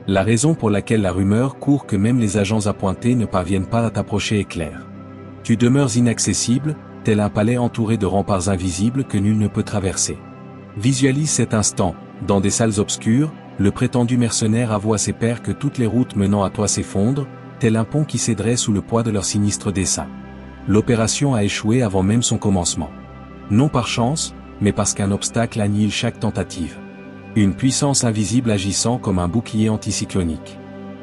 La raison pour laquelle la rumeur court que même les agents appointés ne parviennent pas à t'approcher est claire. Tu demeures inaccessible, tel un palais entouré de remparts invisibles que nul ne peut traverser. Visualise cet instant, dans des salles obscures, le prétendu mercenaire avoue à ses pairs que toutes les routes menant à toi s'effondrent, tel un pont qui céderait sous le poids de leur sinistre dessein. L'opération a échoué avant même son commencement. Non par chance, mais parce qu'un obstacle annihile chaque tentative. Une puissance invisible agissant comme un bouclier anticyclonique.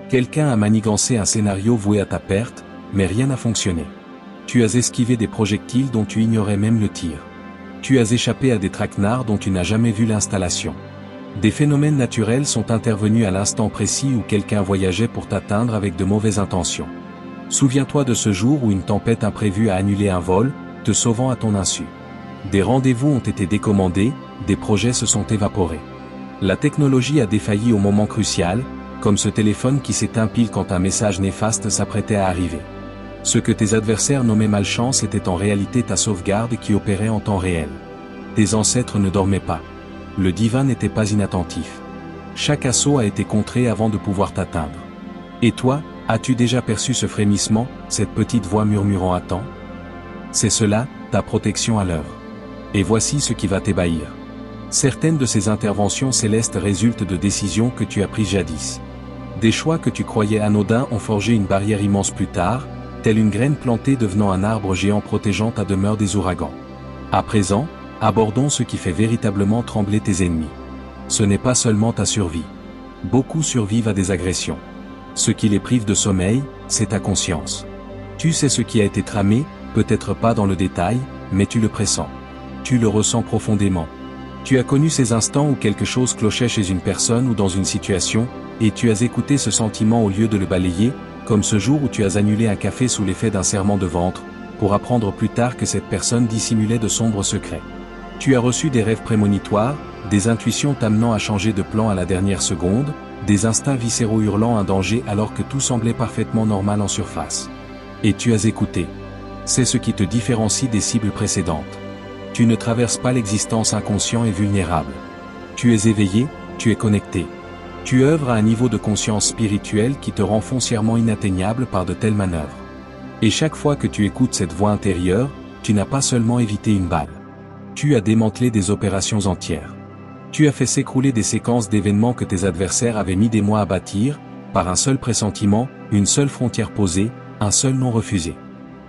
Quelqu'un a manigancé un scénario voué à ta perte, mais rien n'a fonctionné. Tu as esquivé des projectiles dont tu ignorais même le tir. Tu as échappé à des traquenards dont tu n'as jamais vu l'installation. Des phénomènes naturels sont intervenus à l'instant précis où quelqu'un voyageait pour t'atteindre avec de mauvaises intentions. Souviens-toi de ce jour où une tempête imprévue a annulé un vol, te sauvant à ton insu. Des rendez-vous ont été décommandés, des projets se sont évaporés. La technologie a défailli au moment crucial, comme ce téléphone qui s'éteint pile quand un message néfaste s'apprêtait à arriver. Ce que tes adversaires nommaient malchance était en réalité ta sauvegarde qui opérait en temps réel. Tes ancêtres ne dormaient pas. Le divin n'était pas inattentif. Chaque assaut a été contré avant de pouvoir t'atteindre. Et toi, as-tu déjà perçu ce frémissement, cette petite voix murmurant « Attends » ? C'est cela, ta protection à l'heure. Et voici ce qui va t'ébahir. Certaines de ces interventions célestes résultent de décisions que tu as prises jadis. Des choix que tu croyais anodins ont forgé une barrière immense plus tard, telle une graine plantée devenant un arbre géant protégeant ta demeure des ouragans. À présent, abordons ce qui fait véritablement trembler tes ennemis. Ce n'est pas seulement ta survie. Beaucoup survivent à des agressions. Ce qui les prive de sommeil, c'est ta conscience. Tu sais ce qui a été tramé, peut-être pas dans le détail, mais tu le pressens. Tu le ressens profondément. Tu as connu ces instants où quelque chose clochait chez une personne ou dans une situation, et tu as écouté ce sentiment au lieu de le balayer, comme ce jour où tu as annulé un café sous l'effet d'un serrement de ventre, pour apprendre plus tard que cette personne dissimulait de sombres secrets. Tu as reçu des rêves prémonitoires, des intuitions t'amenant à changer de plan à la dernière seconde, des instincts viscéraux hurlant un danger alors que tout semblait parfaitement normal en surface. Et tu as écouté. C'est ce qui te différencie des cibles précédentes. Tu ne traverses pas l'existence inconscient et vulnérable. Tu es éveillé, tu es connecté. Tu œuvres à un niveau de conscience spirituelle qui te rend foncièrement inatteignable par de telles manœuvres. Et chaque fois que tu écoutes cette voix intérieure, tu n'as pas seulement évité une balle. Tu as démantelé des opérations entières. Tu as fait s'écrouler des séquences d'événements que tes adversaires avaient mis des mois à bâtir, par un seul pressentiment, une seule frontière posée, un seul non refusé.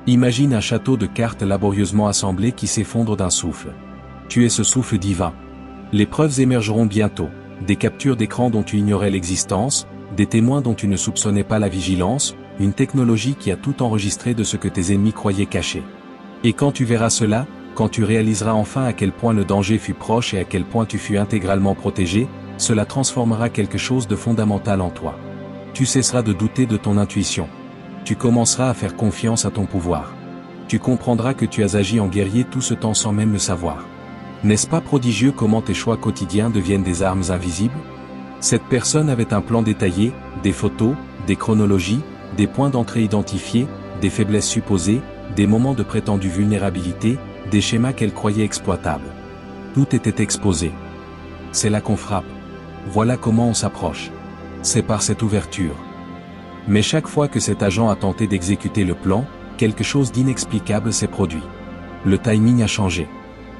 Imagine un château de cartes laborieusement assemblé qui s'effondre d'un souffle. Tu es ce souffle divin. Les preuves émergeront bientôt, des captures d'écran dont tu ignorais l'existence, des témoins dont tu ne soupçonnais pas la vigilance, une technologie qui a tout enregistré de ce que tes ennemis croyaient caché. Et quand tu verras cela, quand tu réaliseras enfin à quel point le danger fut proche et à quel point tu fus intégralement protégé, cela transformera quelque chose de fondamental en toi. Tu cesseras de douter de ton intuition. Tu commenceras à faire confiance à ton pouvoir. Tu comprendras que tu as agi en guerrier tout ce temps sans même le savoir. N'est-ce pas prodigieux comment tes choix quotidiens deviennent des armes invisibles ? Cette personne avait un plan détaillé, des photos, des chronologies, des points d'entrée identifiés, des faiblesses supposées, des moments de prétendue vulnérabilité, des schémas qu'elle croyait exploitables. Tout était exposé. C'est là qu'on frappe. Voilà comment on s'approche. C'est par cette ouverture. Mais chaque fois que cet agent a tenté d'exécuter le plan, quelque chose d'inexplicable s'est produit. Le timing a changé.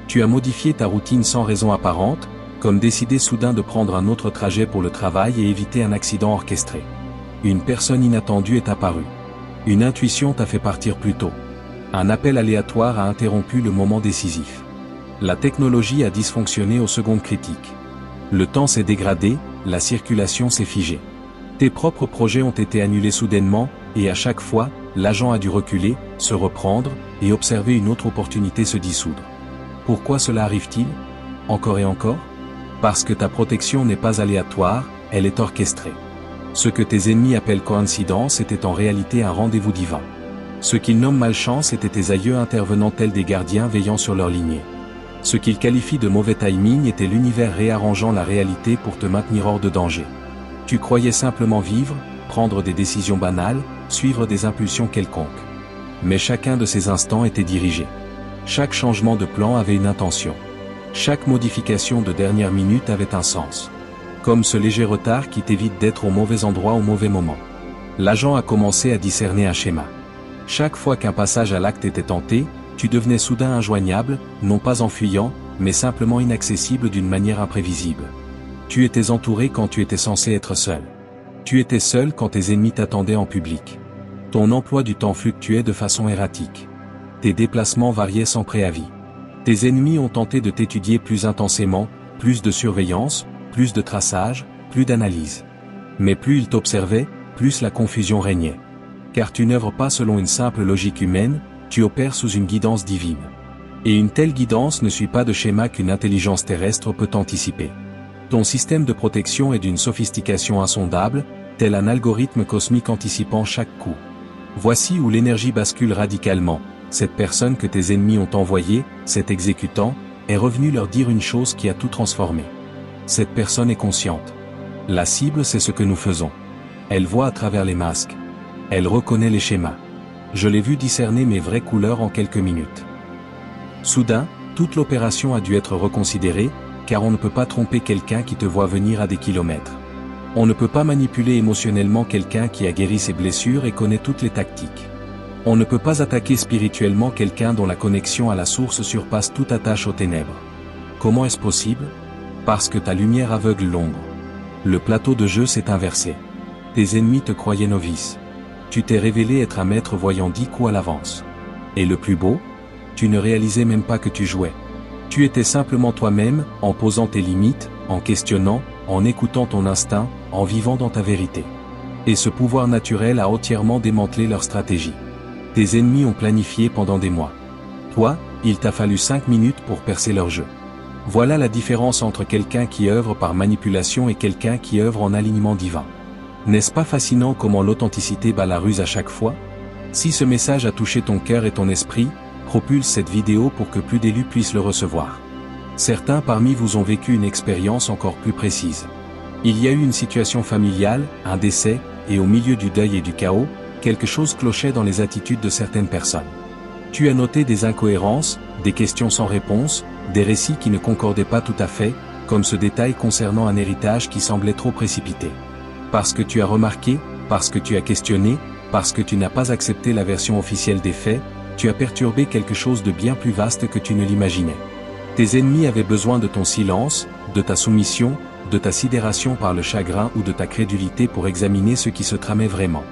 Tu as modifié ta routine sans raison apparente, comme décider soudain de prendre un autre trajet pour le travail et éviter un accident orchestré. Une personne inattendue est apparue. Une intuition t'a fait partir plus tôt. Un appel aléatoire a interrompu le moment décisif. La technologie a dysfonctionné aux secondes critiques. Le temps s'est dégradé, la circulation s'est figée. Tes propres projets ont été annulés soudainement, et à chaque fois, l'agent a dû reculer, se reprendre, et observer une autre opportunité se dissoudre. Pourquoi cela arrive-t-il ? Encore et encore ? Parce que ta protection n'est pas aléatoire, elle est orchestrée. Ce que tes ennemis appellent coïncidence était en réalité un rendez-vous divin. Ce qu'ils nomment malchance étaient tes aïeux intervenant tels des gardiens veillant sur leur lignée. Ce qu'ils qualifient de mauvais timing était l'univers réarrangeant la réalité pour te maintenir hors de danger. Tu croyais simplement vivre, prendre des décisions banales, suivre des impulsions quelconques. Mais chacun de ces instants était dirigé. Chaque changement de plan avait une intention. Chaque modification de dernière minute avait un sens. Comme ce léger retard qui t'évite d'être au mauvais endroit au mauvais moment. L'agent a commencé à discerner un schéma. Chaque fois qu'un passage à l'acte était tenté, tu devenais soudain injoignable, non pas en fuyant, mais simplement inaccessible d'une manière imprévisible. Tu étais entouré quand tu étais censé être seul. Tu étais seul quand tes ennemis t'attendaient en public. Ton emploi du temps fluctuait de façon erratique. Tes déplacements variaient sans préavis. Tes ennemis ont tenté de t'étudier plus intensément, plus de surveillance, plus de traçage, plus d'analyse. Mais plus ils t'observaient, plus la confusion régnait. Car tu n'œuvres pas selon une simple logique humaine, tu opères sous une guidance divine. Et une telle guidance ne suit pas de schéma qu'une intelligence terrestre peut anticiper. Ton système de protection est d'une sophistication insondable, tel un algorithme cosmique anticipant chaque coup. Voici où l'énergie bascule radicalement. Cette personne que tes ennemis ont envoyée, cet exécutant, est revenu leur dire une chose qui a tout transformé. Cette personne est consciente. La cible, c'est ce que nous faisons. Elle voit à travers les masques. Elle reconnaît les schémas. Je l'ai vu discerner mes vraies couleurs en quelques minutes. Soudain, toute l'opération a dû être reconsidérée, car on ne peut pas tromper quelqu'un qui te voit venir à des kilomètres. On ne peut pas manipuler émotionnellement quelqu'un qui a guéri ses blessures et connaît toutes les tactiques. On ne peut pas attaquer spirituellement quelqu'un dont la connexion à la source surpasse toute attache aux ténèbres. Comment est-ce possible? Parce que ta lumière aveugle l'ombre. Le plateau de jeu s'est inversé. Tes ennemis te croyaient novice. Tu t'es révélé être un maître voyant 10 coups à l'avance. Et le plus beau? Tu ne réalisais même pas que tu jouais. Tu étais simplement toi-même, en posant tes limites, en questionnant, en écoutant ton instinct, en vivant dans ta vérité. Et ce pouvoir naturel a entièrement démantelé leur stratégie. Tes ennemis ont planifié pendant des mois. Toi, il t'a fallu 5 minutes pour percer leur jeu. Voilà la différence entre quelqu'un qui œuvre par manipulation et quelqu'un qui œuvre en alignement divin. N'est-ce pas fascinant comment l'authenticité bat la ruse à chaque fois? Si ce message a touché ton cœur et ton esprit, propulse cette vidéo pour que plus d'élus puissent le recevoir. Certains parmi vous ont vécu une expérience encore plus précise. Il y a eu une situation familiale, un décès, et au milieu du deuil et du chaos, quelque chose clochait dans les attitudes de certaines personnes. Tu as noté des incohérences, des questions sans réponse, des récits qui ne concordaient pas tout à fait, comme ce détail concernant un héritage qui semblait trop précipité. Parce que tu as remarqué, parce que tu as questionné, parce que tu n'as pas accepté la version officielle des faits, tu as perturbé quelque chose de bien plus vaste que tu ne l'imaginais. Tes ennemis avaient besoin de ton silence, de ta soumission, de ta sidération par le chagrin ou de ta crédulité pour examiner ce qui se tramait vraiment.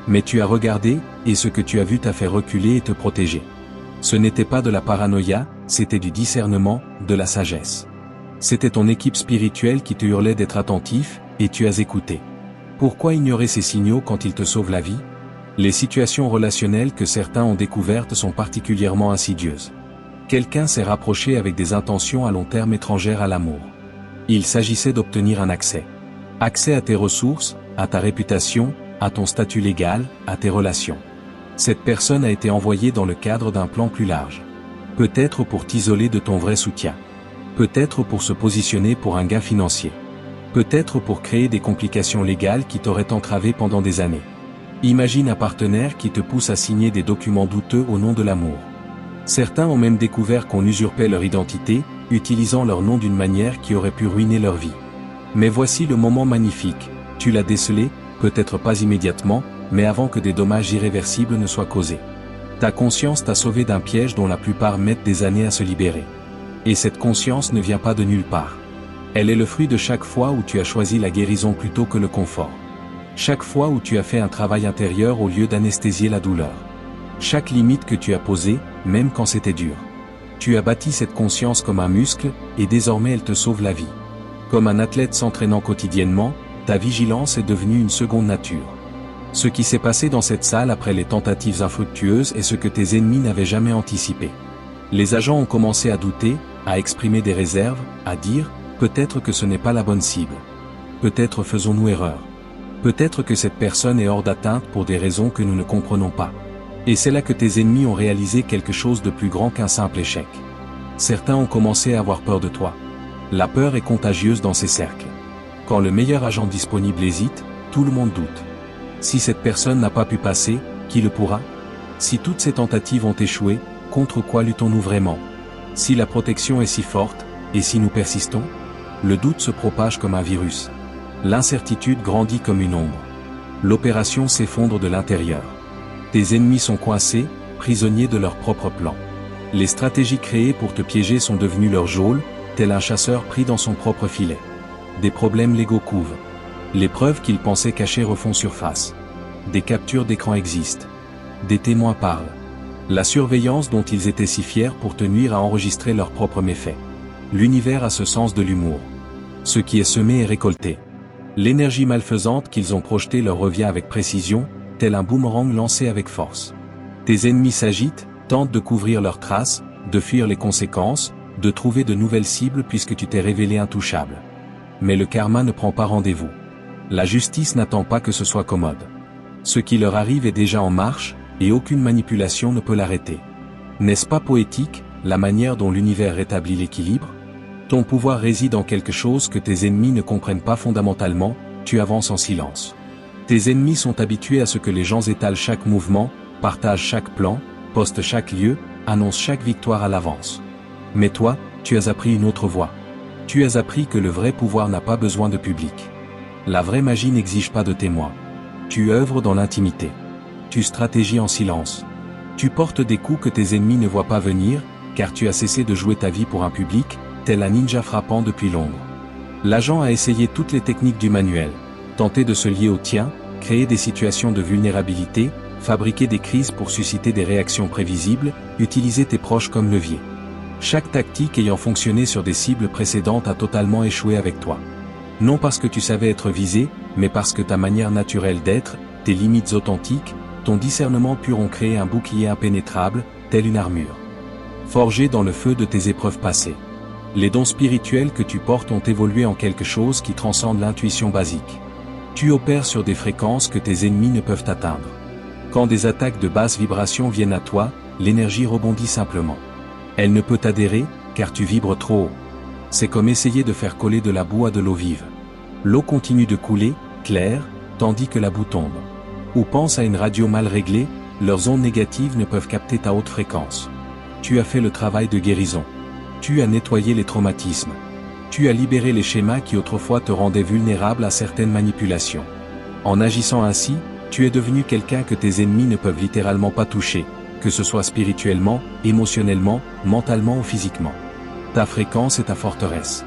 Mais tu as regardé, et ce que tu as vu t'a fait reculer et te protéger. Ce n'était pas de la paranoïa, c'était du discernement, de la sagesse. C'était ton équipe spirituelle qui te hurlait d'être attentif, et tu as écouté. Pourquoi ignorer ces signaux quand ils te sauvent la vie? Les situations relationnelles que certains ont découvertes sont particulièrement insidieuses. Quelqu'un s'est rapproché avec des intentions à long terme étrangères à l'amour. Il s'agissait d'obtenir un accès. Accès à tes ressources, à ta réputation, à ton statut légal, à tes relations. Cette personne a été envoyée dans le cadre d'un plan plus large. Peut-être pour t'isoler de ton vrai soutien. Peut-être pour se positionner pour un gain financier. Peut-être pour créer des complications légales qui t'auraient entravé pendant des années. Imagine un partenaire qui te pousse à signer des documents douteux au nom de l'amour. Certains ont même découvert qu'on usurpait leur identité, utilisant leur nom d'une manière qui aurait pu ruiner leur vie. Mais voici le moment magnifique, tu l'as décelé, peut-être pas immédiatement, mais avant que des dommages irréversibles ne soient causés. Ta conscience t'a sauvé d'un piège dont la plupart mettent des années à se libérer. Et cette conscience ne vient pas de nulle part. Elle est le fruit de chaque fois où tu as choisi la guérison plutôt que le confort. Chaque fois où tu as fait un travail intérieur au lieu d'anesthésier la douleur. Chaque limite que tu as posée, même quand c'était dur. Tu as bâti cette conscience comme un muscle, et désormais elle te sauve la vie. Comme un athlète s'entraînant quotidiennement, ta vigilance est devenue une seconde nature. Ce qui s'est passé dans cette salle après les tentatives infructueuses est ce que tes ennemis n'avaient jamais anticipé. Les agents ont commencé à douter, à exprimer des réserves, à dire, peut-être que ce n'est pas la bonne cible. Peut-être faisons-nous erreur. Peut-être que cette personne est hors d'atteinte pour des raisons que nous ne comprenons pas. Et c'est là que tes ennemis ont réalisé quelque chose de plus grand qu'un simple échec. Certains ont commencé à avoir peur de toi. La peur est contagieuse dans ces cercles. Quand le meilleur agent disponible hésite, tout le monde doute. Si cette personne n'a pas pu passer, qui le pourra? Si toutes ces tentatives ont échoué, contre quoi luttons-nous vraiment? Si la protection est si forte, et si nous persistons? Le doute se propage comme un virus. L'incertitude grandit comme une ombre. L'opération s'effondre de l'intérieur. Tes ennemis sont coincés, prisonniers de leur propre plan. Les stratégies créées pour te piéger sont devenues leur geôle, tel un chasseur pris dans son propre filet. Des problèmes légaux couvent. Les preuves qu'ils pensaient cachées refont surface. Des captures d'écran existent. Des témoins parlent. La surveillance dont ils étaient si fiers pour te nuire a enregistré leurs propres méfaits. L'univers a ce sens de l'humour. Ce qui est semé est récolté. L'énergie malfaisante qu'ils ont projetée leur revient avec précision, tel un boomerang lancé avec force. Tes ennemis s'agitent, tentent de couvrir leurs traces, de fuir les conséquences, de trouver de nouvelles cibles puisque tu t'es révélé intouchable. Mais le karma ne prend pas rendez-vous. La justice n'attend pas que ce soit commode. Ce qui leur arrive est déjà en marche, et aucune manipulation ne peut l'arrêter. N'est-ce pas poétique, la manière dont l'univers rétablit l'équilibre? Ton pouvoir réside en quelque chose que tes ennemis ne comprennent pas fondamentalement, tu avances en silence. Tes ennemis sont habitués à ce que les gens étalent chaque mouvement, partagent chaque plan, postent chaque lieu, annoncent chaque victoire à l'avance. Mais toi, tu as appris une autre voie. Tu as appris que le vrai pouvoir n'a pas besoin de public. La vraie magie n'exige pas de témoins. Tu œuvres dans l'intimité. Tu stratégies en silence. Tu portes des coups que tes ennemis ne voient pas venir, car tu as cessé de jouer ta vie pour un public, tel un ninja frappant depuis l'ombre. L'agent a essayé toutes les techniques du manuel, tenté de se lier au tien, créer des situations de vulnérabilité, fabriquer des crises pour susciter des réactions prévisibles, utiliser tes proches comme levier. Chaque tactique ayant fonctionné sur des cibles précédentes a totalement échoué avec toi. Non parce que tu savais être visé, mais parce que ta manière naturelle d'être, tes limites authentiques, ton discernement pur ont créé un bouclier impénétrable, tel une armure. Forgé dans le feu de tes épreuves passées. Les dons spirituels que tu portes ont évolué en quelque chose qui transcende l'intuition basique. Tu opères sur des fréquences que tes ennemis ne peuvent atteindre. Quand des attaques de basse vibration viennent à toi, l'énergie rebondit simplement. Elle ne peut t'adhérer, car tu vibres trop haut. C'est comme essayer de faire coller de la boue à de l'eau vive. L'eau continue de couler, claire, tandis que la boue tombe. Ou pense à une radio mal réglée, leurs ondes négatives ne peuvent capter ta haute fréquence. Tu as fait le travail de guérison. Tu as nettoyé les traumatismes. Tu as libéré les schémas qui autrefois te rendaient vulnérable à certaines manipulations. En agissant ainsi, tu es devenu quelqu'un que tes ennemis ne peuvent littéralement pas toucher, que ce soit spirituellement, émotionnellement, mentalement ou physiquement. Ta fréquence est ta forteresse.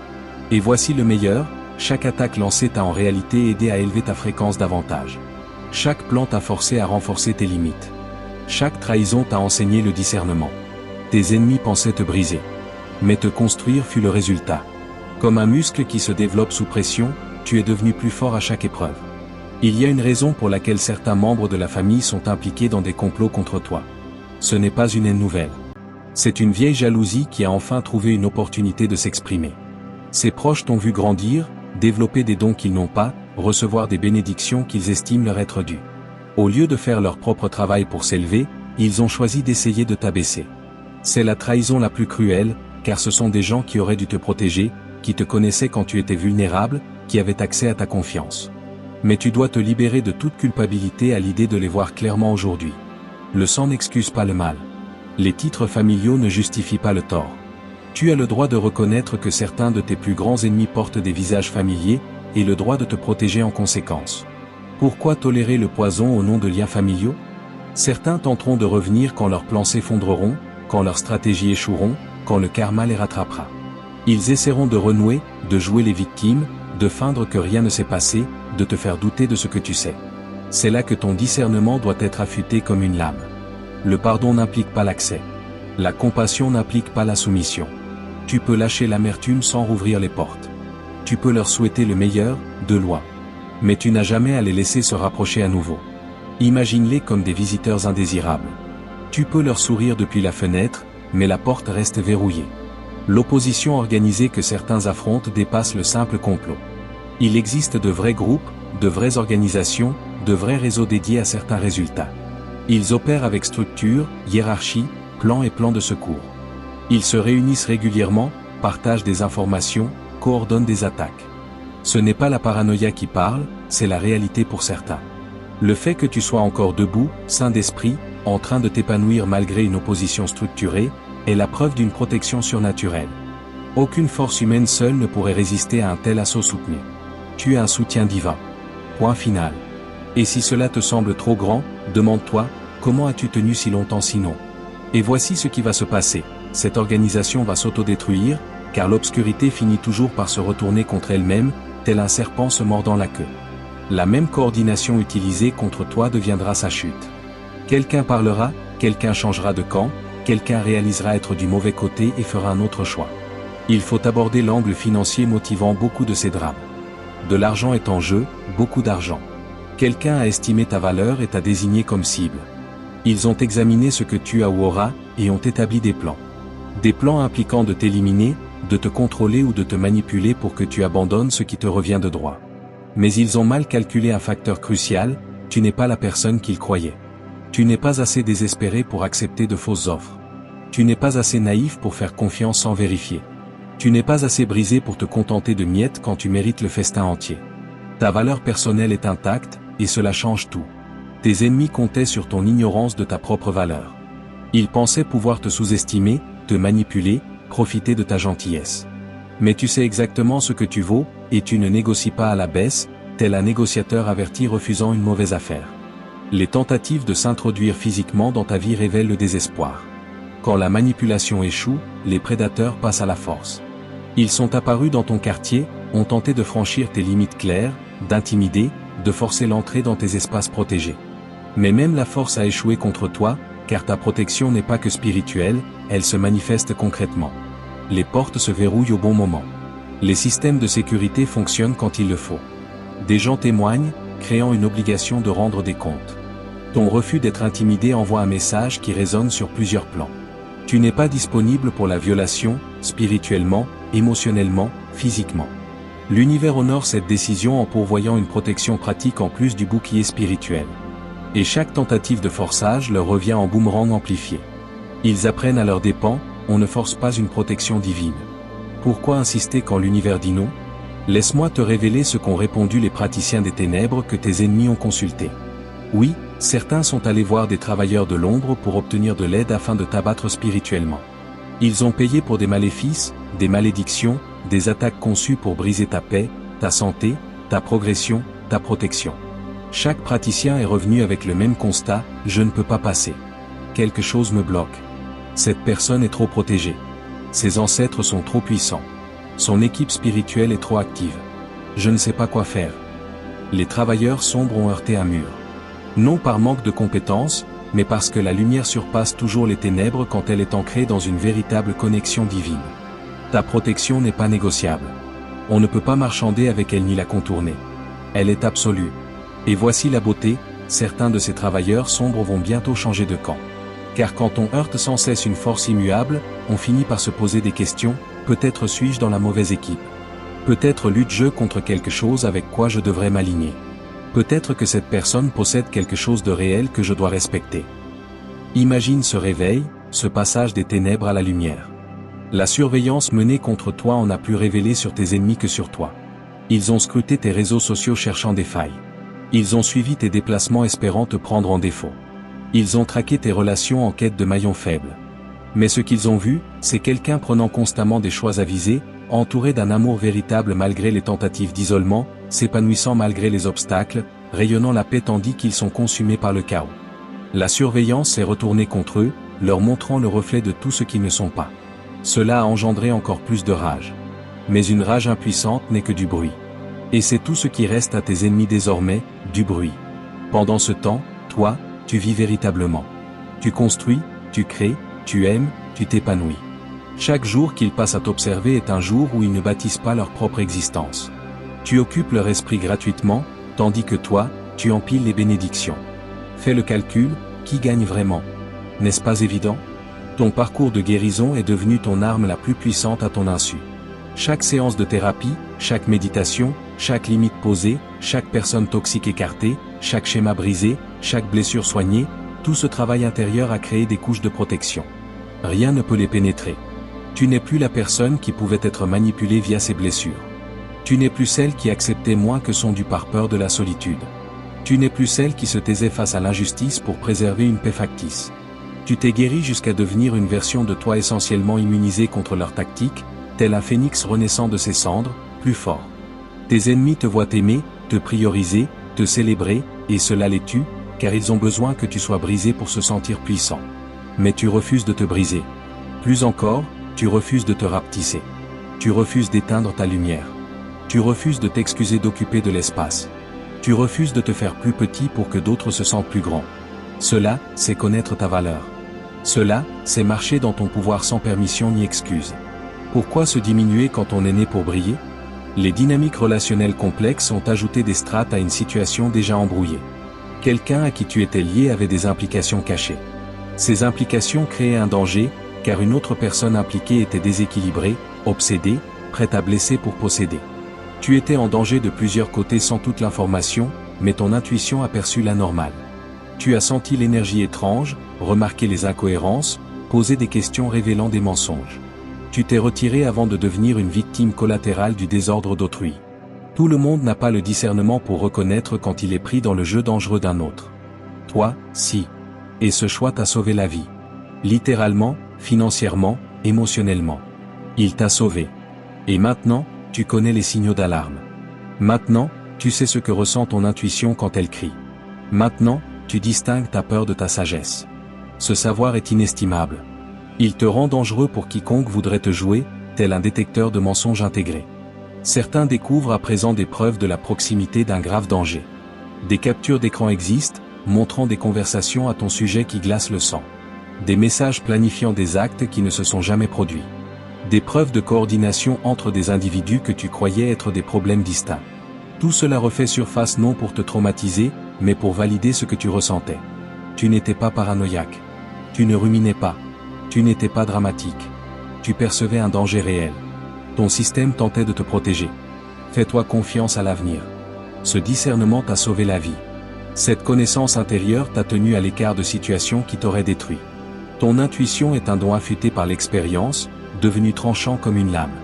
Et voici le meilleur, chaque attaque lancée t'a en réalité aidé à élever ta fréquence davantage. Chaque plan t'a forcé à renforcer tes limites. Chaque trahison t'a enseigné le discernement. Tes ennemis pensaient te briser. Mais te construire fut le résultat. Comme un muscle qui se développe sous pression, tu es devenu plus fort à chaque épreuve. Il y a une raison pour laquelle certains membres de la famille sont impliqués dans des complots contre toi. Ce n'est pas une haine nouvelle. C'est une vieille jalousie qui a enfin trouvé une opportunité de s'exprimer. Ses proches t'ont vu grandir, développer des dons qu'ils n'ont pas, recevoir des bénédictions qu'ils estiment leur être dues. Au lieu de faire leur propre travail pour s'élever, ils ont choisi d'essayer de t'abaisser. C'est la trahison la plus cruelle, car ce sont des gens qui auraient dû te protéger, qui te connaissaient quand tu étais vulnérable, qui avaient accès à ta confiance. Mais tu dois te libérer de toute culpabilité à l'idée de les voir clairement aujourd'hui. Le sang n'excuse pas le mal. Les titres familiaux ne justifient pas le tort. Tu as le droit de reconnaître que certains de tes plus grands ennemis portent des visages familiers, et le droit de te protéger en conséquence. Pourquoi tolérer le poison au nom de liens familiaux? Certains tenteront de revenir quand leurs plans s'effondreront, quand leurs stratégies échoueront, quand le karma les rattrapera. Ils essaieront de renouer, de jouer les victimes, de feindre que rien ne s'est passé, de te faire douter de ce que tu sais. C'est là que ton discernement doit être affûté comme une lame. Le pardon n'implique pas l'accès. La compassion n'implique pas la soumission. Tu peux lâcher l'amertume sans rouvrir les portes. Tu peux leur souhaiter le meilleur, de loi. Mais tu n'as jamais à les laisser se rapprocher à nouveau. Imagine-les comme des visiteurs indésirables. Tu peux leur sourire depuis la fenêtre, mais la porte reste verrouillée. L'opposition organisée que certains affrontent dépasse le simple complot. Il existe de vrais groupes, de vraies organisations, de vrais réseaux dédiés à certains résultats. Ils opèrent avec structure, hiérarchie, plan et plan de secours. Ils se réunissent régulièrement, partagent des informations, coordonnent des attaques. Ce n'est pas la paranoïa qui parle, c'est la réalité pour certains. Le fait que tu sois encore debout, sain d'esprit, en train de t'épanouir malgré une opposition structurée, est la preuve d'une protection surnaturelle. Aucune force humaine seule ne pourrait résister à un tel assaut soutenu. tu es un soutien divin. Point final. Et si cela te semble trop grand, demande-toi, comment as-tu tenu si longtemps sinon? Et voici ce qui va se passer, cette organisation va s'autodétruire, car l'obscurité finit toujours par se retourner contre elle-même, tel un serpent se mordant la queue. La même coordination utilisée contre toi deviendra sa chute. Quelqu'un parlera, quelqu'un changera de camp, quelqu'un réalisera être du mauvais côté et fera un autre choix. Il faut aborder l'angle financier motivant beaucoup de ces drames. De l'argent est en jeu, beaucoup d'argent. Quelqu'un a estimé ta valeur et t'a désigné comme cible. Ils ont examiné ce que tu as ou auras, et ont établi des plans. Des plans impliquant de t'éliminer, de te contrôler ou de te manipuler pour que tu abandonnes ce qui te revient de droit. Mais ils ont mal calculé un facteur crucial, tu n'es pas la personne qu'ils croyaient. Tu n'es pas assez désespéré pour accepter de fausses offres. Tu n'es pas assez naïf pour faire confiance sans vérifier. Tu n'es pas assez brisé pour te contenter de miettes quand tu mérites le festin entier. Ta valeur personnelle est intacte, et cela change tout. Tes ennemis comptaient sur ton ignorance de ta propre valeur. Ils pensaient pouvoir te sous-estimer, te manipuler, profiter de ta gentillesse. Mais tu sais exactement ce que tu vaux, et tu ne négocies pas à la baisse, tel un négociateur averti refusant une mauvaise affaire. Les tentatives de s'introduire physiquement dans ta vie révèlent le désespoir. Quand la manipulation échoue, les prédateurs passent à la force. Ils sont apparus dans ton quartier, ont tenté de franchir tes limites claires, d'intimider, de forcer l'entrée dans tes espaces protégés. Mais même la force a échoué contre toi, car ta protection n'est pas que spirituelle, elle se manifeste concrètement. Les portes se verrouillent au bon moment. Les systèmes de sécurité fonctionnent quand il le faut. Des gens témoignent, créant une obligation de rendre des comptes. Ton refus d'être intimidé envoie un message qui résonne sur plusieurs plans. Tu n'es pas disponible pour la violation, spirituellement, émotionnellement, physiquement. L'univers honore cette décision en pourvoyant une protection pratique en plus du bouclier spirituel. Et chaque tentative de forçage leur revient en boomerang amplifié. Ils apprennent à leurs dépens, on ne force pas une protection divine. Pourquoi insister quand l'univers dit non? Laisse-moi te révéler ce qu'ont répondu les praticiens des ténèbres que tes ennemis ont consultés. Oui, certains sont allés voir des travailleurs de l'ombre pour obtenir de l'aide afin de t'abattre spirituellement. Ils ont payé pour des maléfices, des malédictions, des attaques conçues pour briser ta paix, ta santé, ta progression, ta protection. Chaque praticien est revenu avec le même constat, je ne peux pas passer. Quelque chose me bloque. Cette personne est trop protégée. Ses ancêtres sont trop puissants. Son équipe spirituelle est trop active. Je ne sais pas quoi faire. Les travailleurs sombres ont heurté un mur. Non par manque de compétences, mais parce que la lumière surpasse toujours les ténèbres quand elle est ancrée dans une véritable connexion divine. Ta protection n'est pas négociable. On ne peut pas marchander avec elle ni la contourner. Elle est absolue. Et voici la beauté, certains de ces travailleurs sombres vont bientôt changer de camp. Car quand on heurte sans cesse une force immuable, on finit par se poser des questions, peut-être suis-je dans la mauvaise équipe. Peut-être lutte-je contre quelque chose avec quoi je devrais m'aligner. Peut-être que cette personne possède quelque chose de réel que je dois respecter. Imagine ce réveil, ce passage des ténèbres à la lumière. La surveillance menée contre toi en a plus révélé sur tes ennemis que sur toi. Ils ont scruté tes réseaux sociaux cherchant des failles. Ils ont suivi tes déplacements espérant te prendre en défaut. Ils ont traqué tes relations en quête de maillons faibles. Mais ce qu'ils ont vu, c'est quelqu'un prenant constamment des choix avisés, entouré d'un amour véritable malgré les tentatives d'isolement, s'épanouissant malgré les obstacles, rayonnant la paix tandis qu'ils sont consumés par le chaos. La surveillance s'est retournée contre eux, leur montrant le reflet de tout ce qu'ils ne sont pas. Cela a engendré encore plus de rage. Mais une rage impuissante n'est que du bruit. Et c'est tout ce qui reste à tes ennemis désormais, du bruit. Pendant ce temps, toi, tu vis véritablement. Tu construis, tu crées, tu aimes, tu t'épanouis. Chaque jour qu'ils passent à t'observer est un jour où ils ne bâtissent pas leur propre existence. Tu occupes leur esprit gratuitement, tandis que toi, tu empiles les bénédictions. Fais le calcul, qui gagne vraiment? N'est-ce pas évident? Ton parcours de guérison est devenu ton arme la plus puissante à ton insu. Chaque séance de thérapie, chaque méditation, chaque limite posée, chaque personne toxique écartée, chaque schéma brisé, chaque blessure soignée, tout ce travail intérieur a créé des couches de protection. Rien ne peut les pénétrer. Tu n'es plus la personne qui pouvait être manipulée via ces blessures. Tu n'es plus celle qui acceptait moins que son dû par peur de la solitude. Tu n'es plus celle qui se taisait face à l'injustice pour préserver une paix factice. Tu t'es guéri jusqu'à devenir une version de toi essentiellement immunisée contre leurs tactiques, tel un phénix renaissant de ses cendres, plus fort. Tes ennemis te voient t'aimer, te prioriser, te célébrer, et cela les tue, car ils ont besoin que tu sois brisé pour se sentir puissant. Mais tu refuses de te briser. Plus encore, tu refuses de te rapetisser. Tu refuses d'éteindre ta lumière. Tu refuses de t'excuser d'occuper de l'espace. Tu refuses de te faire plus petit pour que d'autres se sentent plus grands. Cela, c'est connaître ta valeur. Cela, c'est marcher dans ton pouvoir sans permission ni excuse. Pourquoi se diminuer quand on est né pour briller? Les dynamiques relationnelles complexes ont ajouté des strates à une situation déjà embrouillée. Quelqu'un à qui tu étais lié avait des implications cachées. Ces implications créaient un danger, car une autre personne impliquée était déséquilibrée, obsédée, prête à blesser pour posséder. Tu étais en danger de plusieurs côtés sans toute l'information, mais ton intuition aperçut l'anormal. Tu as senti l'énergie étrange, remarqué les incohérences, posé des questions révélant des mensonges. Tu t'es retiré avant de devenir une victime collatérale du désordre d'autrui. Tout le monde n'a pas le discernement pour reconnaître quand il est pris dans le jeu dangereux d'un autre. Toi, si. Et ce choix t'a sauvé la vie. Littéralement, financièrement, émotionnellement. Il t'a sauvé. Et maintenant, tu connais les signaux d'alarme. Maintenant, tu sais ce que ressent ton intuition quand elle crie. Maintenant, tu distingues ta peur de ta sagesse. Ce savoir est inestimable. Il te rend dangereux pour quiconque voudrait te jouer, tel un détecteur de mensonges intégré. Certains découvrent à présent des preuves de la proximité d'un grave danger. Des captures d'écran existent, montrant des conversations à ton sujet qui glacent le sang. Des messages planifiant des actes qui ne se sont jamais produits. Des preuves de coordination entre des individus que tu croyais être des problèmes distincts. Tout cela refait surface non pour te traumatiser, mais pour valider ce que tu ressentais. Tu n'étais pas paranoïaque. Tu ne ruminais pas. Tu n'étais pas dramatique. Tu percevais un danger réel. Ton système tentait de te protéger. Fais-toi confiance à l'avenir. Ce discernement t'a sauvé la vie. Cette connaissance intérieure t'a tenu à l'écart de situations qui t'auraient détruit. Ton intuition est un don affûté par l'expérience, devenu tranchant comme une lame.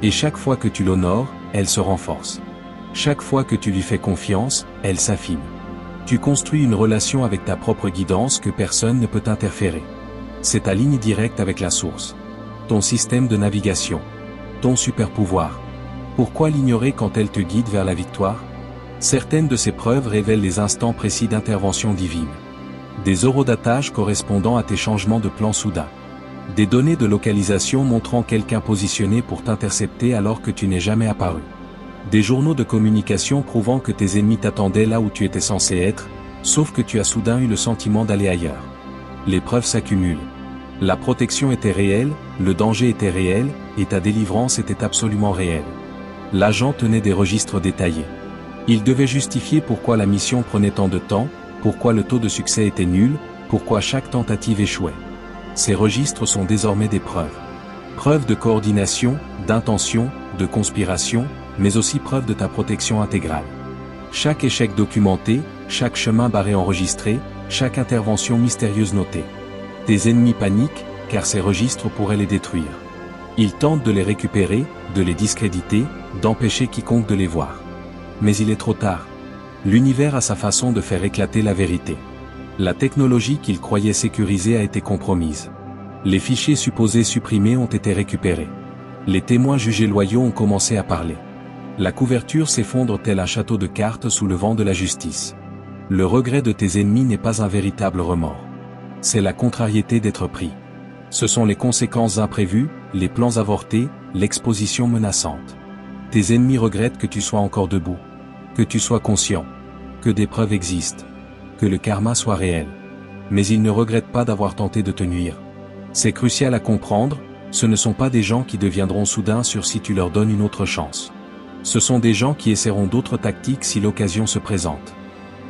Et chaque fois que tu l'honores, elle se renforce. Chaque fois que tu lui fais confiance, elle s'affine. Tu construis une relation avec ta propre guidance que personne ne peut interférer. C'est ta ligne directe avec la source. Ton système de navigation. Ton super pouvoir. Pourquoi l'ignorer quand elle te guide vers la victoire? Certaines de ces preuves révèlent les instants précis d'intervention divine. Des horodatage correspondant à tes changements de plan soudain. Des données de localisation montrant quelqu'un positionné pour t'intercepter alors que tu n'es jamais apparu. Des journaux de communication prouvant que tes ennemis t'attendaient là où tu étais censé être, sauf que tu as soudain eu le sentiment d'aller ailleurs. Les preuves s'accumulent. La protection était réelle, le danger était réel, et ta délivrance était absolument réelle. L'agent tenait des registres détaillés. Il devait justifier pourquoi la mission prenait tant de temps, pourquoi le taux de succès était nul, pourquoi chaque tentative échouait. Ces registres sont désormais des preuves. Preuves de coordination, d'intention, de conspiration, mais aussi preuves de ta protection intégrale. Chaque échec documenté, chaque chemin barré enregistré, chaque intervention mystérieuse notée. Tes ennemis paniquent, car ces registres pourraient les détruire. Ils tentent de les récupérer, de les discréditer, d'empêcher quiconque de les voir. Mais il est trop tard. L'univers a sa façon de faire éclater la vérité. La technologie qu'ils croyaient sécurisée a été compromise. Les fichiers supposés supprimés ont été récupérés. Les témoins jugés loyaux ont commencé à parler. La couverture s'effondre tel un château de cartes sous le vent de la justice. Le regret de tes ennemis n'est pas un véritable remords. C'est la contrariété d'être pris. Ce sont les conséquences imprévues, les plans avortés, l'exposition menaçante. Tes ennemis regrettent que tu sois encore debout. Que tu sois conscient. Que des preuves existent. Que le karma soit réel. Mais ils ne regrettent pas d'avoir tenté de te nuire. C'est crucial à comprendre, ce ne sont pas des gens qui deviendront soudains sûrs si tu leur donnes une autre chance. Ce sont des gens qui essaieront d'autres tactiques si l'occasion se présente.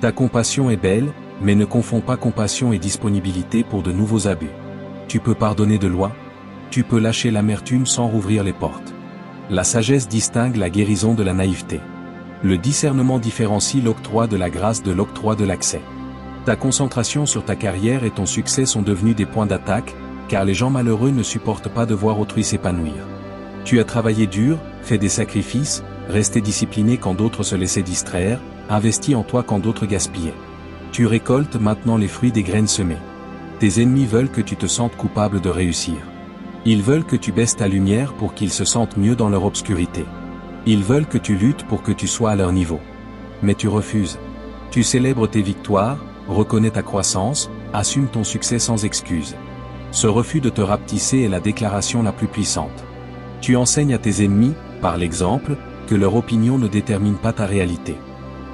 Ta compassion est belle, mais ne confonds pas compassion et disponibilité pour de nouveaux abus. Tu peux pardonner de loin. Tu peux lâcher l'amertume sans rouvrir les portes. La sagesse distingue la guérison de la naïveté. Le discernement différencie l'octroi de la grâce de l'octroi de l'accès. Ta concentration sur ta carrière et ton succès sont devenus des points d'attaque, car les gens malheureux ne supportent pas de voir autrui s'épanouir. Tu as travaillé dur, fait des sacrifices, resté discipliné quand d'autres se laissaient distraire, investi en toi quand d'autres gaspillaient. Tu récoltes maintenant les fruits des graines semées. Tes ennemis veulent que tu te sentes coupable de réussir. Ils veulent que tu baisses ta lumière pour qu'ils se sentent mieux dans leur obscurité. Ils veulent que tu luttes pour que tu sois à leur niveau. Mais tu refuses. Tu célèbres tes victoires, reconnais ta croissance, assume ton succès sans excuse. Ce refus de te rapetisser est la déclaration la plus puissante. Tu enseignes à tes ennemis, par l'exemple, que leur opinion ne détermine pas ta réalité.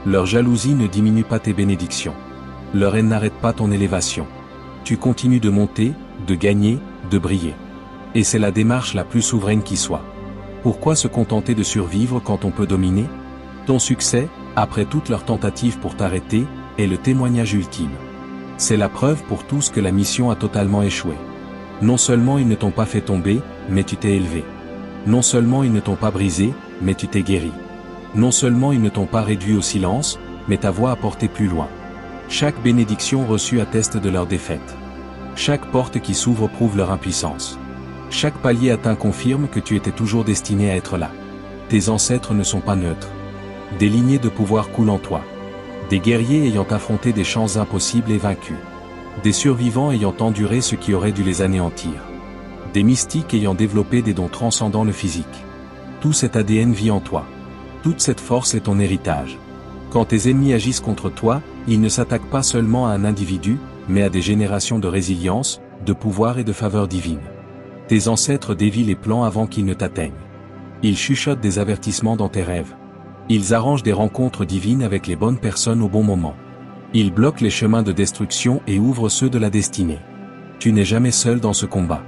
Leur jalousie ne diminue pas tes bénédictions. Leur haine n'arrête pas ton élévation. Tu continues de monter, de gagner, de briller. Et c'est la démarche la plus souveraine qui soit. Pourquoi se contenter de survivre quand on peut dominer? Ton succès, après toutes leurs tentatives pour t'arrêter, est le témoignage ultime. C'est la preuve pour tous que la mission a totalement échoué. Non seulement ils ne t'ont pas fait tomber, mais tu t'es élevé. Non seulement ils ne t'ont pas brisé, mais tu t'es guéri. Non seulement ils ne t'ont pas réduit au silence, mais ta voix a porté plus loin. Chaque bénédiction reçue atteste de leur défaite. Chaque porte qui s'ouvre prouve leur impuissance. Chaque palier atteint confirme que tu étais toujours destiné à être là. Tes ancêtres ne sont pas neutres. Des lignées de pouvoir coulent en toi. Des guerriers ayant affronté des champs impossibles et vaincus. Des survivants ayant enduré ce qui aurait dû les anéantir. Des mystiques ayant développé des dons transcendant le physique. Tout cet ADN vit en toi. Toute cette force est ton héritage. Quand tes ennemis agissent contre toi, ils ne s'attaquent pas seulement à un individu, mais à des générations de résilience, de pouvoir et de faveur divine. Tes ancêtres dévient les plans avant qu'ils ne t'atteignent. Ils chuchotent des avertissements dans tes rêves. Ils arrangent des rencontres divines avec les bonnes personnes au bon moment. Ils bloquent les chemins de destruction et ouvrent ceux de la destinée. Tu n'es jamais seul dans ce combat.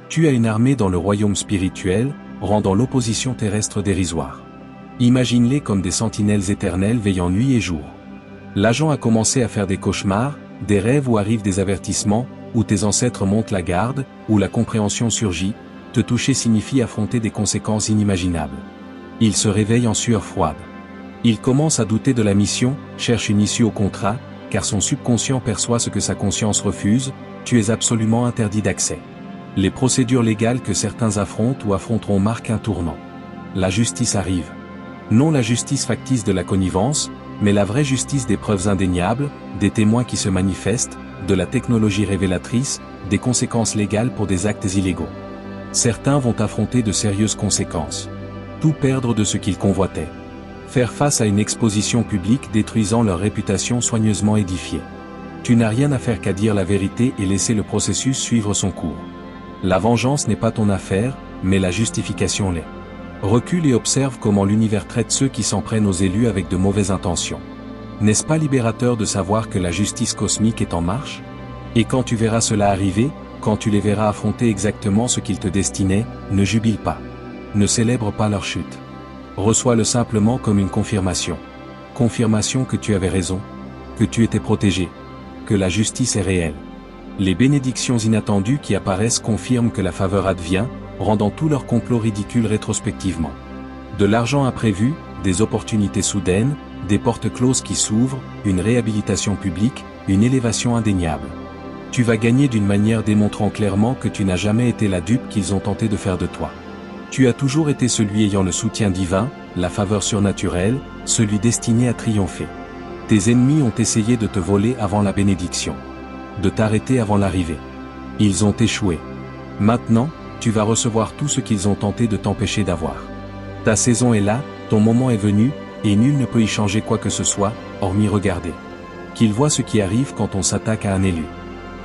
Tu as une armée dans le royaume spirituel, rendant l'opposition terrestre dérisoire. Imagine-les comme des sentinelles éternelles veillant nuit et jour. L'agent a commencé à faire des cauchemars, des rêves où arrivent des avertissements, où tes ancêtres montent la garde, où la compréhension surgit. Te toucher signifie affronter des conséquences inimaginables. Il se réveille en sueur froide. Il commence à douter de la mission, cherche une issue au contrat, car son subconscient perçoit ce que sa conscience refuse. Tu es absolument interdit d'accès. Les procédures légales que certains affrontent ou affronteront marquent un tournant. La justice arrive. Non la justice factice de la connivence, mais la vraie justice des preuves indéniables, des témoins qui se manifestent, de la technologie révélatrice, des conséquences légales pour des actes illégaux. Certains vont affronter de sérieuses conséquences. Tout perdre de ce qu'ils convoitaient. Faire face à une exposition publique détruisant leur réputation soigneusement édifiée. Tu n'as rien à faire qu'à dire la vérité et laisser le processus suivre son cours. La vengeance n'est pas ton affaire, mais la justification l'est. Recule et observe comment l'univers traite ceux qui s'en prennent aux élus avec de mauvaises intentions. N'est-ce pas libérateur de savoir que la justice cosmique est en marche? Et quand tu verras cela arriver, quand tu les verras affronter exactement ce qu'ils te destinaient, ne jubile pas. Ne célèbre pas leur chute. Reçois-le simplement comme une confirmation. Confirmation que tu avais raison, que tu étais protégé, que la justice est réelle. Les bénédictions inattendues qui apparaissent confirment que la faveur advient, rendant tout leur complot ridicule rétrospectivement. De l'argent imprévu, des opportunités soudaines, des portes closes qui s'ouvrent, une réhabilitation publique, une élévation indéniable. Tu vas gagner d'une manière démontrant clairement que tu n'as jamais été la dupe qu'ils ont tenté de faire de toi. Tu as toujours été celui ayant le soutien divin, la faveur surnaturelle, celui destiné à triompher. Tes ennemis ont essayé de te voler avant la bénédiction. De t'arrêter avant l'arrivée. Ils ont échoué. Maintenant, tu vas recevoir tout ce qu'ils ont tenté de t'empêcher d'avoir. Ta saison est là, ton moment est venu, et nul ne peut y changer quoi que ce soit, hormis regarder. Qu'ils voient ce qui arrive quand on s'attaque à un élu.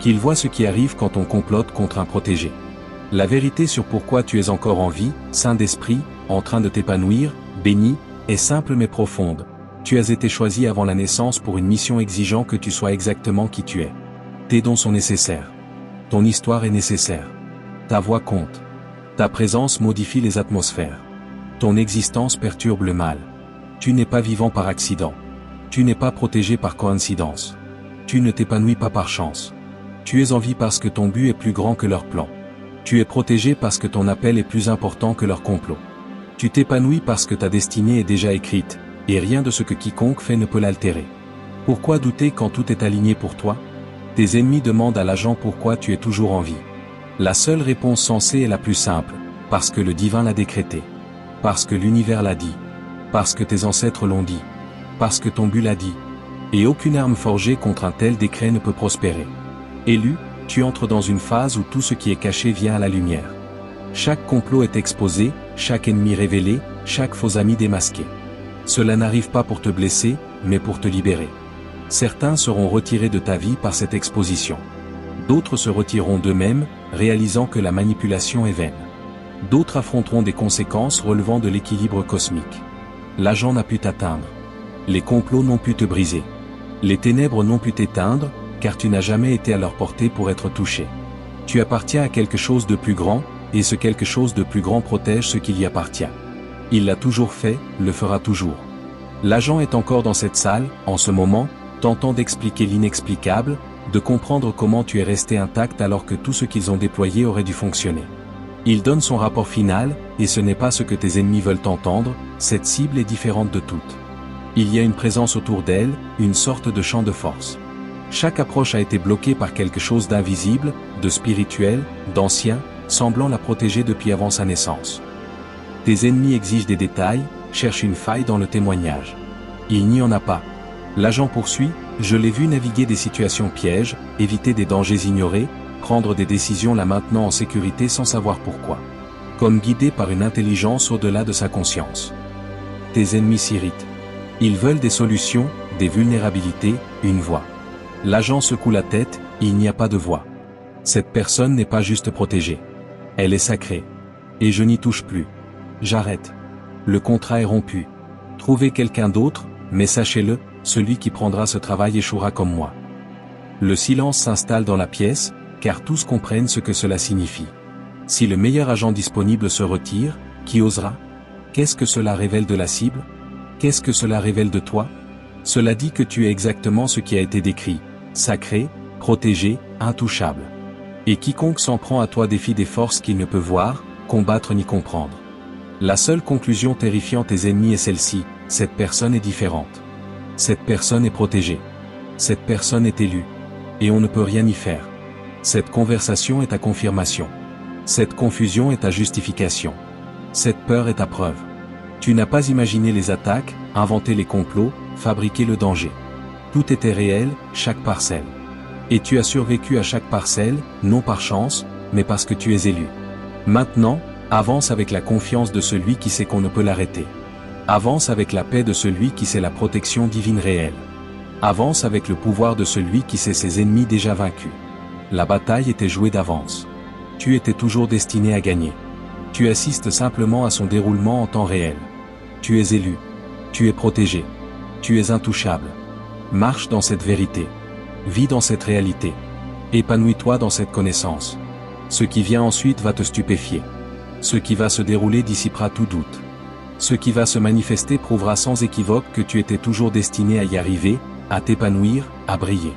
Qu'ils voient ce qui arrive quand on complote contre un protégé. La vérité sur pourquoi tu es encore en vie, sain d'esprit, en train de t'épanouir, béni, est simple mais profonde. Tu as été choisi avant la naissance pour une mission exigeant que tu sois exactement qui tu es. Tes dons sont nécessaires. Ton histoire est nécessaire. Ta voix compte. Ta présence modifie les atmosphères. Ton existence perturbe le mal. Tu n'es pas vivant par accident. Tu n'es pas protégé par coïncidence. Tu ne t'épanouis pas par chance. Tu es en vie parce que ton but est plus grand que leur plan. Tu es protégé parce que ton appel est plus important que leur complot. Tu t'épanouis parce que ta destinée est déjà écrite, et rien de ce que quiconque fait ne peut l'altérer. Pourquoi douter quand tout est aligné pour toi? Tes ennemis demandent à l'agent pourquoi tu es toujours en vie. La seule réponse sensée est la plus simple, parce que le divin l'a décrété. Parce que l'univers l'a dit. Parce que tes ancêtres l'ont dit. Parce que ton but l'a dit. Et aucune arme forgée contre un tel décret ne peut prospérer. Élu, tu entres dans une phase où tout ce qui est caché vient à la lumière. Chaque complot est exposé, chaque ennemi révélé, chaque faux ami démasqué. Cela n'arrive pas pour te blesser, mais pour te libérer. Certains seront retirés de ta vie par cette exposition. D'autres se retireront d'eux-mêmes, réalisant que la manipulation est vaine. D'autres affronteront des conséquences relevant de l'équilibre cosmique. L'agent n'a pu t'atteindre. Les complots n'ont pu te briser. Les ténèbres n'ont pu t'éteindre, car tu n'as jamais été à leur portée pour être touché. Tu appartiens à quelque chose de plus grand, et ce quelque chose de plus grand protège ce qui y appartient. Il l'a toujours fait, le fera toujours. L'agent est encore dans cette salle, en ce moment, tentant d'expliquer l'inexplicable, de comprendre comment tu es resté intact alors que tout ce qu'ils ont déployé aurait dû fonctionner. Il donne son rapport final, et ce n'est pas ce que tes ennemis veulent entendre, cette cible est différente de toutes. Il y a une présence autour d'elle, une sorte de champ de force. Chaque approche a été bloquée par quelque chose d'invisible, de spirituel, d'ancien, semblant la protéger depuis avant sa naissance. Tes ennemis exigent des détails, cherchent une faille dans le témoignage. Il n'y en a pas. L'agent poursuit, je l'ai vu naviguer des situations pièges, éviter des dangers ignorés, prendre des décisions là maintenant en sécurité sans savoir pourquoi. Comme guidé par une intelligence au-delà de sa conscience. Tes ennemis s'irritent. Ils veulent des solutions, des vulnérabilités, une voie. L'agent secoue la tête, il n'y a pas de voie. Cette personne n'est pas juste protégée. Elle est sacrée. Et je n'y touche plus. J'arrête. Le contrat est rompu. Trouvez quelqu'un d'autre, mais sachez-le, celui qui prendra ce travail échouera comme moi. Le silence s'installe dans la pièce, car tous comprennent ce que cela signifie. Si le meilleur agent disponible se retire, qui osera? Qu'est-ce que cela révèle de la cible? Qu'est-ce que cela révèle de toi? Cela dit que tu es exactement ce qui a été décrit, sacré, protégé, intouchable. Et quiconque s'en prend à toi défie des forces qu'il ne peut voir, combattre ni comprendre. La seule conclusion terrifiant tes ennemis est celle-ci, cette personne est différente. Cette personne est protégée. Cette personne est élue. Et on ne peut rien y faire. Cette conversation est ta confirmation. Cette confusion est ta justification. Cette peur est ta preuve. Tu n'as pas imaginé les attaques, inventé les complots, fabriqué le danger. Tout était réel, chaque parcelle. Et tu as survécu à chaque parcelle, non par chance, mais parce que tu es élu. Maintenant, avance avec la confiance de celui qui sait qu'on ne peut l'arrêter. Avance avec la paix de celui qui sait la protection divine réelle. Avance avec le pouvoir de celui qui sait ses ennemis déjà vaincus. La bataille était jouée d'avance. Tu étais toujours destiné à gagner. Tu assistes simplement à son déroulement en temps réel. Tu es élu. Tu es protégé. Tu es intouchable. Marche dans cette vérité. Vis dans cette réalité. Épanouis-toi dans cette connaissance. Ce qui vient ensuite va te stupéfier. Ce qui va se dérouler dissipera tout doute. Ce qui va se manifester prouvera sans équivoque que tu étais toujours destiné à y arriver, à t'épanouir, à briller.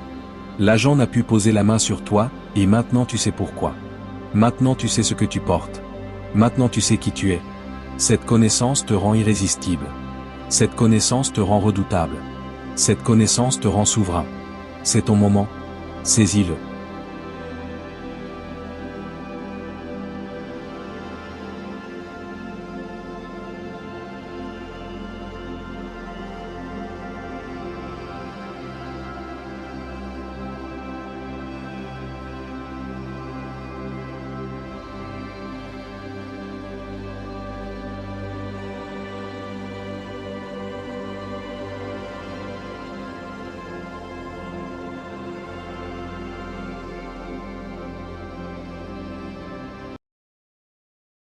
L'agent n'a pu poser la main sur toi, et maintenant tu sais pourquoi. Maintenant tu sais ce que tu portes. Maintenant tu sais qui tu es. Cette connaissance te rend irrésistible. Cette connaissance te rend redoutable. Cette connaissance te rend souverain. C'est ton moment. Saisis-le.